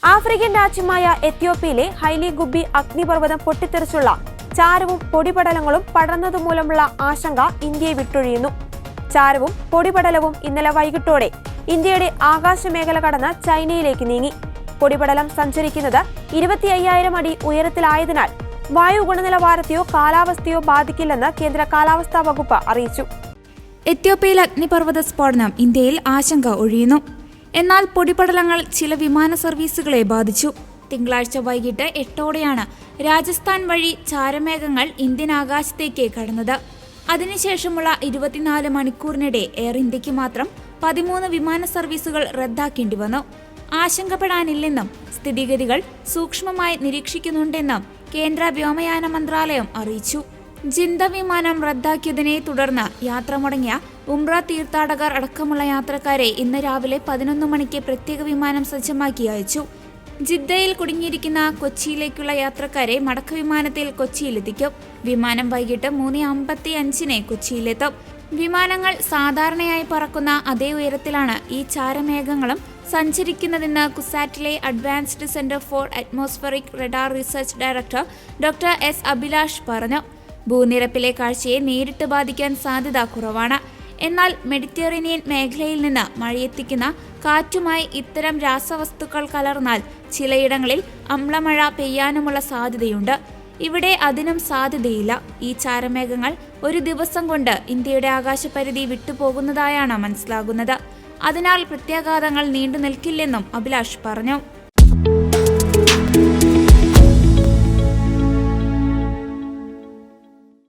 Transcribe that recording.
African രാജ്യമായ എത്യോപ്യയിലെ highly ഗുബി അഗ്നിപർവ്വതം പൊട്ടിത്തെറിച്ചുള്ള ചാരവും പൊടിപടലങ്ങളും പടർന്നതുമൂലമുള്ള ആശങ്ക ഇന്ത്യയെ വിട്ടൊഴിയുന്നു. ചാരവും പൊടിപടലവും ഇന്നലെ വൈകിട്ടോടെ ഇന്ത്യയുടെ ആകാശമേഖല കടന്ന് ചൈനയിലേക്ക് നീങ്ങി. പൊടിപടലം സഞ്ചരിക്കുന്നത് 25,000 അടി ഉയരത്തിലായതിനാൽ വായു ഗുണനിലവാരത്തെയോ കാലാവസ്ഥയോ ബാധിക്കില്ലെന്ന് കേന്ദ്ര കാലാവസ്ഥാ വകുപ്പ് അറിയിച്ചു. എത്യോപ്യയിൽ അഗ്നിപർവ്വത സ്ഫോടനം ഇന്ത്യയിൽ ആശങ്ക ഒഴിയുന്നു. എന്നാൽ പൊടിപടലങ്ങൾ ചില വിമാന സർവീസുകളെ ബാധിച്ചു. തിങ്കളാഴ്ച വൈകിട്ട് 8ഓടെയാണ് രാജസ്ഥാൻ വഴി ചാരമേഘങ്ങൾ ഇന്ത്യൻ ആകാശത്തേക്ക് കടന്നത്. അതിനുശേഷമുള്ള 24 മണിക്കൂറിനിടെ എയർ ഇന്ത്യക്ക് മാത്രം 13 വിമാന സർവീസുകൾ റദ്ദാക്കേണ്ടി വന്നു. ആശങ്കപ്പെടാനില്ലെന്നും സ്ഥിതിഗതികൾ സൂക്ഷ്മമായി നിരീക്ഷിക്കുന്നുണ്ടെന്നും കേന്ദ്ര വ്യോമയാന മന്ത്രാലയം അറിയിച്ചു. ജിന്ദ വിമാനം റദ്ദാക്കിയതിനെ തുടർന്ന് യാത്ര മുടങ്ങിയ ഉംറ തീർത്ഥാടകർ അടക്കമുള്ള യാത്രക്കാരെ ഇന്ന് രാവിലെ 11 മണിക്ക് പ്രത്യേക വിമാനം സജ്ജമാക്കി അയച്ചു. ജിദ്ദയിൽ കുടുങ്ങിയിരിക്കുന്ന കൊച്ചിയിലേക്കുള്ള യാത്രക്കാരെ മടക്ക വിമാനത്തിൽ കൊച്ചിയിലെത്തിക്കും. വിമാനം വൈകിട്ട് 3:55 കൊച്ചിയിലെത്തും. വിമാനങ്ങൾ സാധാരണയായി പറക്കുന്ന അതേ ഉയരത്തിലാണ് ഈ ചാരമേഘങ്ങളും സഞ്ചരിക്കുന്നതെന്ന് കുസാറ്റിലെ advanced centre for atmospheric radar research director doctor S Abhilash പറഞ്ഞു. ഭൂനിരപ്പിലെ കാഴ്ചയെ നേരിട്ട് ബാധിക്കാൻ സാധ്യത കുറവാണ്. എന്നാൽ മെഡിറ്ററേനിയൻ മേഖലയിൽ നിന്ന് മഴയെത്തിക്കുന്ന കാറ്റുമായി ഇത്തരം രാസവസ്തുക്കൾ കലർന്നാൽ ചിലയിടങ്ങളിൽ അമ്ലമഴ പെയ്യാനുമുള്ള സാധ്യതയുണ്ട്. ഇവിടെ അതിനും സാധ്യതയില്ല. ഈ ചാരമേഘങ്ങൾ ഒരു ദിവസം കൊണ്ട് ഇന്ത്യയുടെ ആകാശപരിധി വിട്ടുപോകുന്നതായാണ് മനസ്സിലാകുന്നത്. അതിനാൽ പ്രത്യാഘാതങ്ങൾ നീണ്ടു നിൽക്കില്ലെന്നും അഭിലാഷ് പറഞ്ഞു.